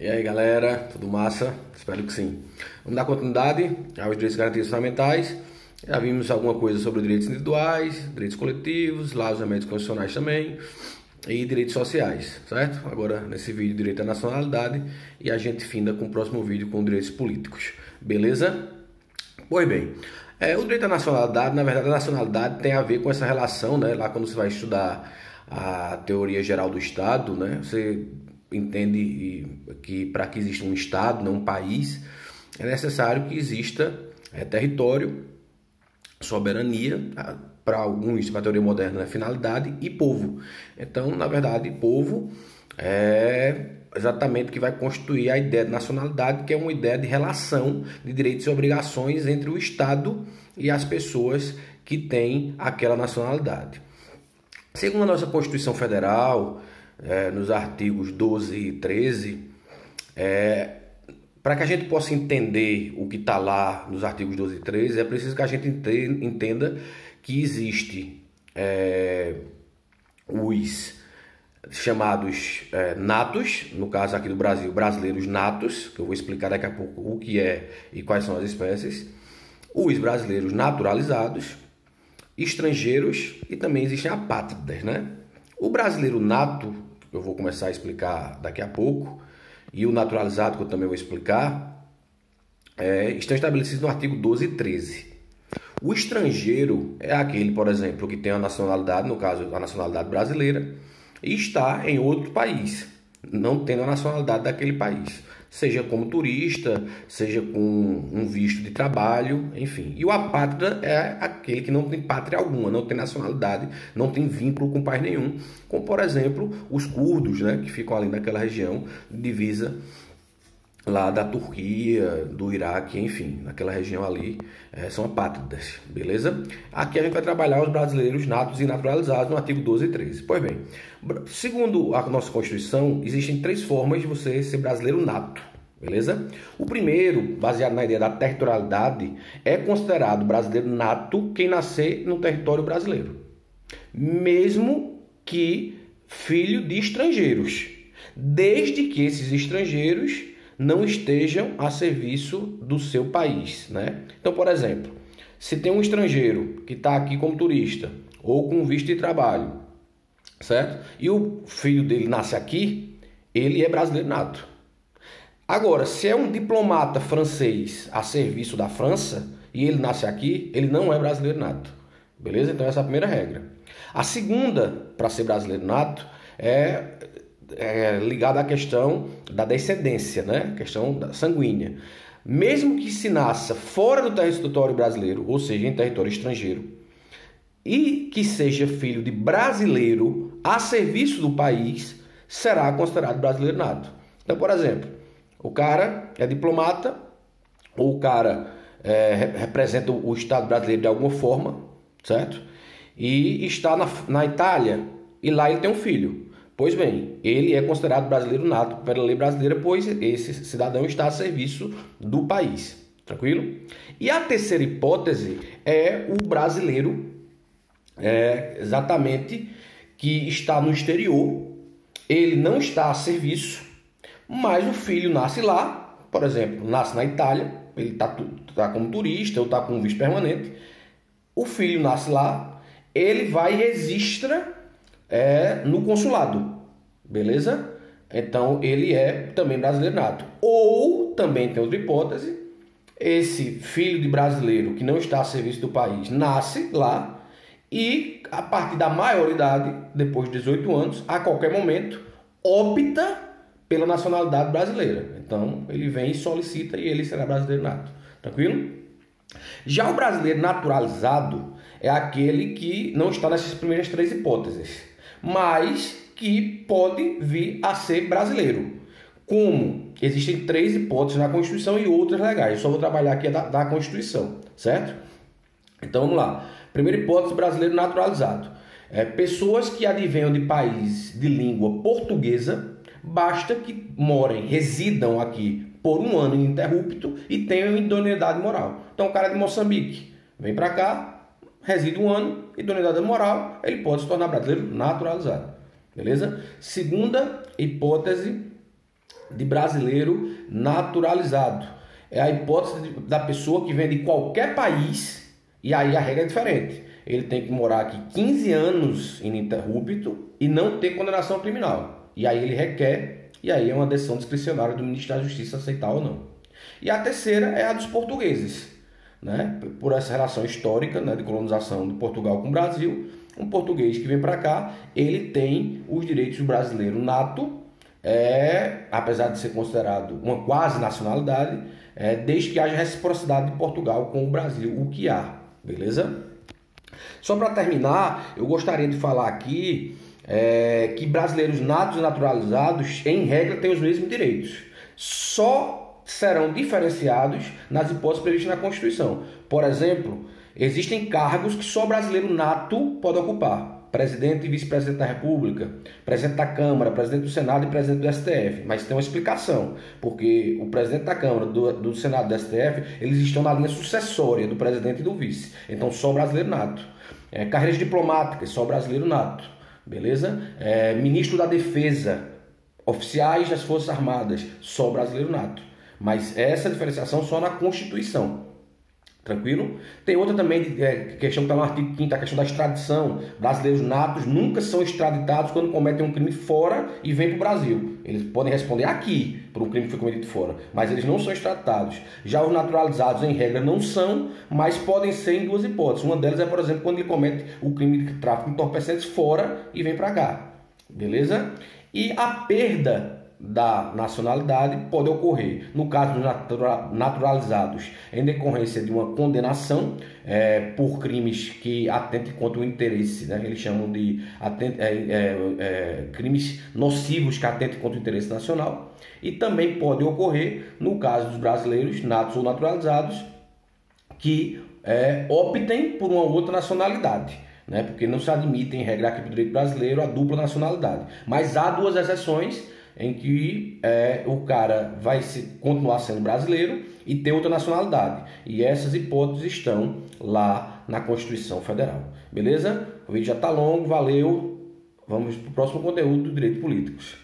E aí galera, tudo massa? Espero que sim. Vamos dar continuidade aos direitos garantidos fundamentais. Já vimos alguma coisa sobre direitos individuais, direitos coletivos, lá os remédios constitucionais também e direitos sociais, certo? Agora nesse vídeo direito à nacionalidade e a gente finda com o próximo vídeo com direitos políticos, beleza? Pois bem, o direito à nacionalidade, na verdade a nacionalidade tem a ver com essa relação, né? Lá quando você vai estudar a teoria geral do Estado, né? Você entende que para que exista um Estado, não um país, é necessário que exista território, soberania, para alguns, para a teoria moderna, finalidade, e povo. Então, na verdade, povo é exatamente o que vai constituir a ideia de nacionalidade, que é uma ideia de relação de direitos e obrigações entre o Estado e as pessoas que têm aquela nacionalidade. Segundo a nossa Constituição Federal, nos artigos 12 e 13, para que a gente possa entender o que está lá nos artigos 12 e 13, é preciso que a gente entenda que existe os chamados natos, no caso aqui do Brasil, brasileiros natos, que eu vou explicar daqui a pouco o que é e quais são as espécies, os brasileiros naturalizados, estrangeiros e também existem apátridas, né? O brasileiro nato, que eu vou começar a explicar daqui a pouco, e o naturalizado, que eu também vou explicar, estão estabelecidos no artigo 12 e 13. O estrangeiro é aquele, por exemplo, que tem a nacionalidade, no caso a nacionalidade brasileira, e está em outro país, não tendo a nacionalidade daquele país, seja como turista, seja com um visto de trabalho, enfim. E o apátrida é aquele que não tem pátria alguma, não tem nacionalidade, não tem vínculo com país nenhum, como por exemplo os curdos, né, que ficam ali naquela região divisa lá da Turquia, do Iraque, enfim, naquela região ali, são apátridas, beleza? Aqui a gente vai trabalhar os brasileiros natos e naturalizados no artigo 12 e 13. Pois bem, segundo a nossa Constituição, existem três formas de você ser brasileiro nato, beleza? O primeiro, baseado na ideia da territorialidade, é considerado brasileiro nato quem nascer no território brasileiro, mesmo que filho de estrangeiros, desde que esses estrangeiros não estejam a serviço do seu país, né? Então, por exemplo, se tem um estrangeiro que está aqui como turista ou com visto de trabalho, certo? E o filho dele nasce aqui, ele é brasileiro nato. Agora, se é um diplomata francês a serviço da França e ele nasce aqui, ele não é brasileiro nato, beleza? Então essa é a primeira regra. A segunda, para ser brasileiro nato, é ligada à questão da descendência, né? Questão sanguínea. Mesmo que se nasça fora do território brasileiro, ou seja, em território estrangeiro, e que seja filho de brasileiro a serviço do país, será considerado brasileiro nato. Então, por exemplo, o cara é diplomata, ou o cara representa o Estado brasileiro de alguma forma, certo? E está na Itália, e lá ele tem um filho. Pois bem, ele é considerado brasileiro nato pela lei brasileira, pois esse cidadão está a serviço do país. Tranquilo? E a terceira hipótese é o brasileiro, exatamente, que está no exterior, ele não está a serviço, mas o filho nasce lá, por exemplo, nasce na Itália, ele está como turista ou está com um visto permanente, o filho nasce lá, ele vai e registra no consulado, beleza? Então ele é também brasileiro nato. Ou também tem outra hipótese, esse filho de brasileiro que não está a serviço do país nasce lá e a partir da maioridade, depois de 18 anos, a qualquer momento, opta pela nacionalidade brasileira. Então ele vem e solicita e ele será brasileiro nato. Tranquilo? Já o brasileiro naturalizado é aquele que não está nessas primeiras três hipóteses, mas que pode vir a ser brasileiro. Como existem três hipóteses na Constituição e outras legais. Eu só vou trabalhar aqui da Constituição, certo? Então vamos lá. Primeira hipótese, brasileiro naturalizado. Pessoas que advenham de países de língua portuguesa, basta que residam aqui por um ano ininterrupto e tenham idoneidade moral. Então o cara de Moçambique vem para cá, reside um ano, idoneidade moral, ele pode se tornar brasileiro naturalizado. Beleza? Segunda hipótese de brasileiro naturalizado. É a hipótese da pessoa que vem de qualquer país, e aí a regra é diferente. Ele tem que morar aqui 15 anos ininterrupto e não ter condenação criminal. E aí ele requer, e aí é uma decisão discricionária do ministro da Justiça aceitar ou não. E a terceira é a dos portugueses, né? Por essa relação histórica, né, de colonização de Portugal com o Brasil. Um português que vem para cá, ele tem os direitos do brasileiro nato, apesar de ser considerado uma quase nacionalidade, desde que haja reciprocidade de Portugal com o Brasil, o que há, beleza? Só para terminar, eu gostaria de falar aqui que brasileiros natos e naturalizados, em regra, têm os mesmos direitos. Só serão diferenciados nas hipóteses previstas na Constituição. Por exemplo, existem cargos que só brasileiro nato pode ocupar. Presidente e vice-presidente da República, presidente da Câmara, presidente do Senado e presidente do STF. Mas tem uma explicação, porque o presidente da Câmara, do Senado e do STF, eles estão na linha sucessória do presidente e do vice. Então, só brasileiro nato. Carreiras diplomáticas, só brasileiro nato. Beleza? Ministro da Defesa, oficiais das Forças Armadas, só brasileiro nato. Mas essa diferenciação só na Constituição. Tranquilo? Tem outra também, questão que está no artigo 5º, a questão da extradição. Brasileiros natos nunca são extraditados quando cometem um crime fora e vêm para o Brasil. Eles podem responder aqui por um crime que foi cometido fora, mas eles não são extraditados. Já os naturalizados, em regra, não são, mas podem ser em duas hipóteses. Uma delas é, por exemplo, quando ele comete o crime de tráfico de entorpecentes fora e vem para cá. Beleza? E a perda da nacionalidade pode ocorrer, no caso dos naturalizados, em decorrência de uma condenação por crimes que atentem contra o interesse, né? Eles chamam de crimes nocivos que atentem contra o interesse nacional, e também pode ocorrer, no caso dos brasileiros natos ou naturalizados, que optem por uma outra nacionalidade, né? Porque não se admite, em regra, aqui para o direito brasileiro, a dupla nacionalidade. Mas há duas exceções em que o cara vai continuar sendo brasileiro e ter outra nacionalidade. E essas hipóteses estão lá na Constituição Federal. Beleza? O vídeo já está longo, valeu. Vamos para o próximo conteúdo do Direito Políticos.